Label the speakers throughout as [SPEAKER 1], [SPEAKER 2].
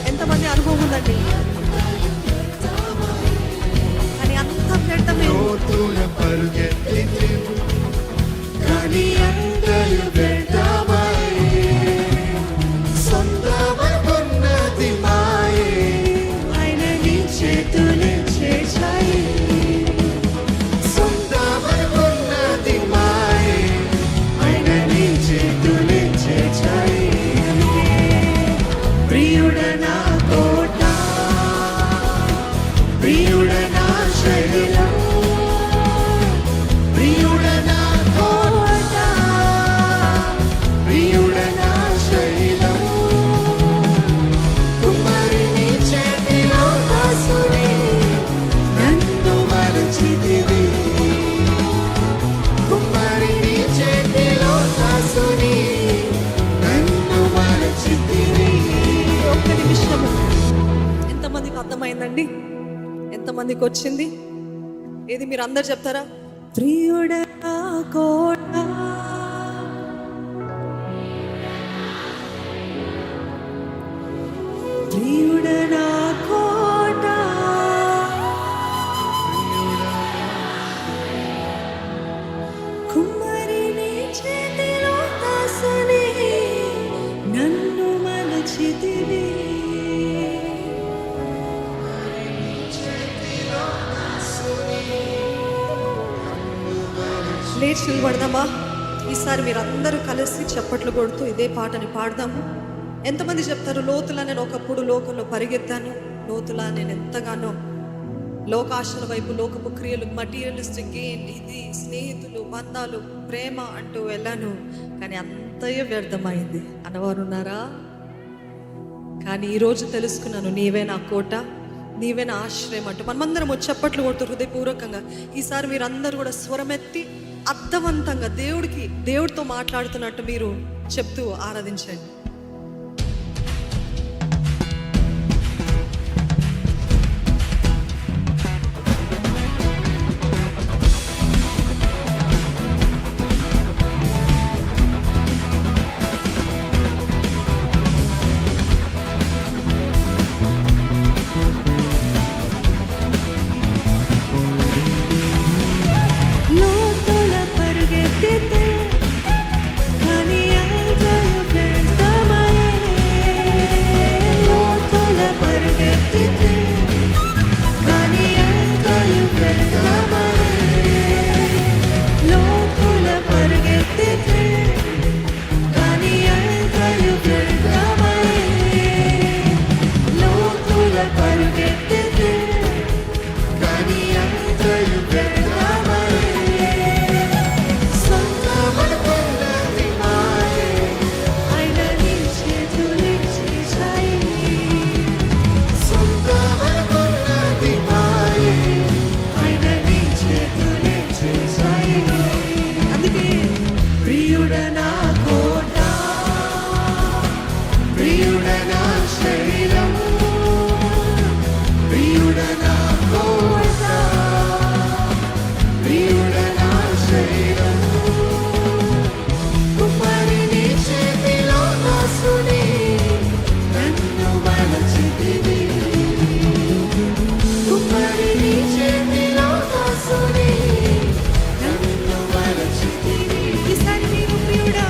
[SPEAKER 1] ఎంతమంది అనుభవం ఉందండి? కానీ అంత వ్యర్థమే.
[SPEAKER 2] కానీ అంతయు వ్యర్థమాయే, సొంతమనుకున్నది మాయే, ఆయన నీ చేతులే చేశాయి. సొంతమనుకున్నది మాయే, ఆయన నీ చేతులే చేశాయి. ప్రియుడ నా కోట, ప్రియుడ నా శైలం, ప్రియుడ నా కోట, ప్రియుడ నా శైలం. కుమారుని చేతిలో దాసుని, నన్ను మరచితివి. కుమారుని చేతిలో దాసుని, నన్ను మరచితివి.
[SPEAKER 1] ఒక్క నిమిషము. ఎంతమందికి అర్థమైందండి? ఎంతమందికి వచ్చింది? ఏది మీరు అందరు చెప్తారా? ప్రియుడ నా కోట, ప్రియుడ నా కోట, కుమ్మరిని చేతిలో దాసుని, నన్ను మలచితివి. లేచి నిలబడదామా? ఈసారి మీరు అందరూ కలిసి చప్పట్లు కొడుతూ ఇదే పాటని పాడదాము. ఎంతమంది చెప్తారు, లోతులా నేను ఒకప్పుడు లోకంలో పరిగెత్తాను, లోతులా నేను ఎంతగానో లోకాశల వైపు, లోకపు క్రియలు, మటీరియలిస్టిక్ గెయిన్, ఇది స్నేహితులు, బంధాలు, ప్రేమ అంటూ వెళ్ళాను, కానీ అంతయే వ్యర్థమైంది అన్నవారు ఉన్నారా? కానీ ఈరోజు తెలుసుకున్నాను, నీవే నా కోట, నీవే నా ఆశ్రయం అంటూ మనమందరం చప్పట్లు కొడుతూ హృదయపూర్వకంగా ఈసారి మీరు అందరూ కూడా స్వరమెత్తి అర్థవంతంగా దేవుడితో మాట్లాడుతున్నట్టు మీరు చెప్తూ ఆరాధించండి. ఈసారి నీవు ప్రియుడా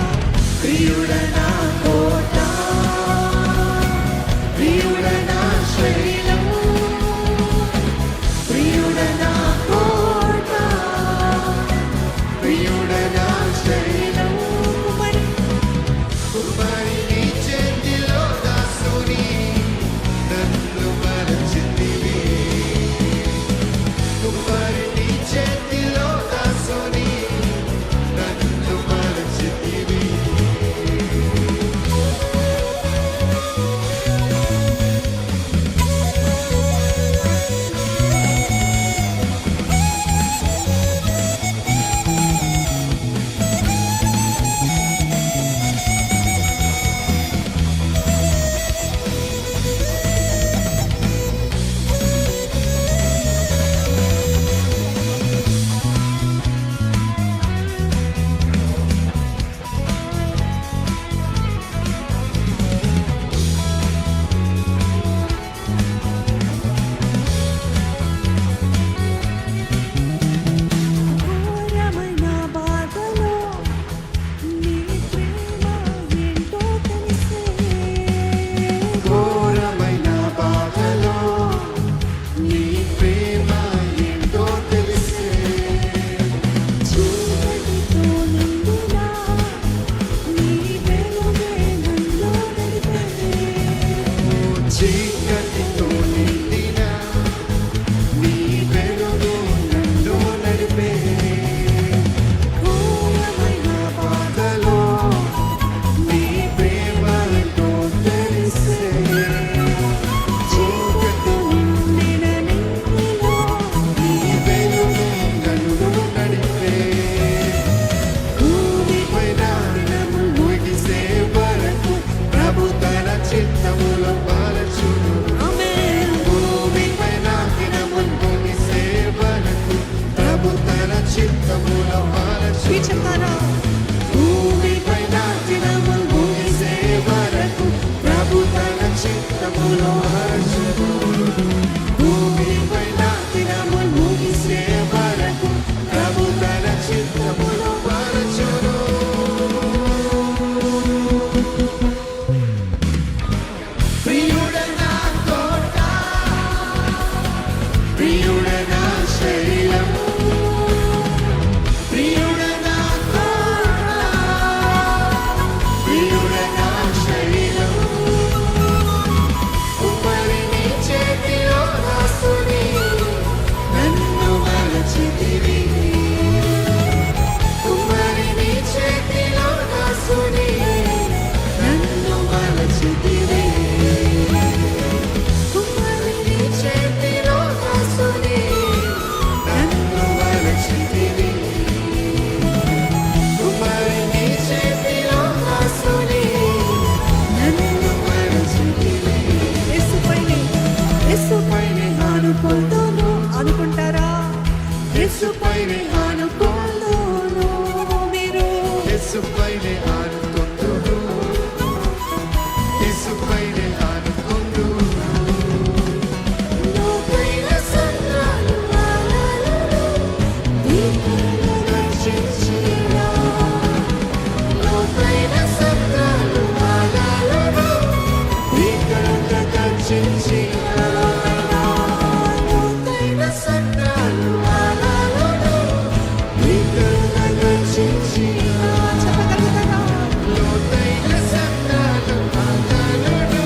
[SPEAKER 2] లోతైన సంద్రాలు ఆకలుడు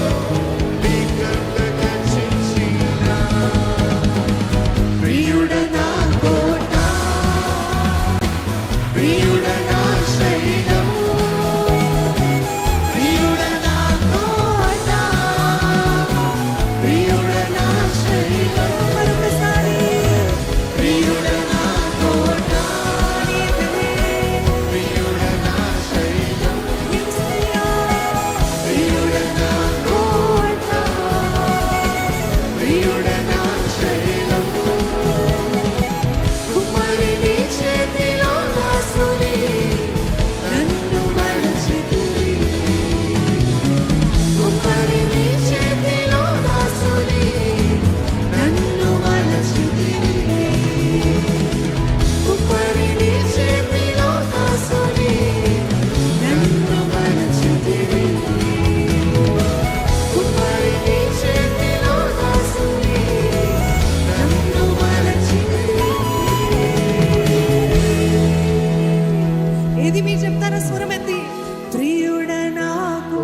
[SPEAKER 2] నీ కృప దర్శించిన ప్రియుడ నా కోట ప్రియుడ నా శైలం ప్రియుడ నా కోట ప్రియుడ నా శైలం
[SPEAKER 1] మరొకసారి
[SPEAKER 2] ప్రియుడ నా కోట ప్రియుడ నా శైలం
[SPEAKER 1] యేసయ్యా,
[SPEAKER 2] ప్రియుడ నా కోట ప్రియుడ నా శైలం కుమారుని చేతిలో దాసుని నన్ను మరచితివి కుమారుని చేతిలో దాసుని నన్ను మరచితివి కుమారుని చేతిలో దాసుని నన్ను మరచితివి కుమారుని చేతిలో దాసుని నన్ను మరచితివి
[SPEAKER 1] ఏది మీరు చెప్తారా స్వరం ఎత్తి? ప్రియుడ నాకు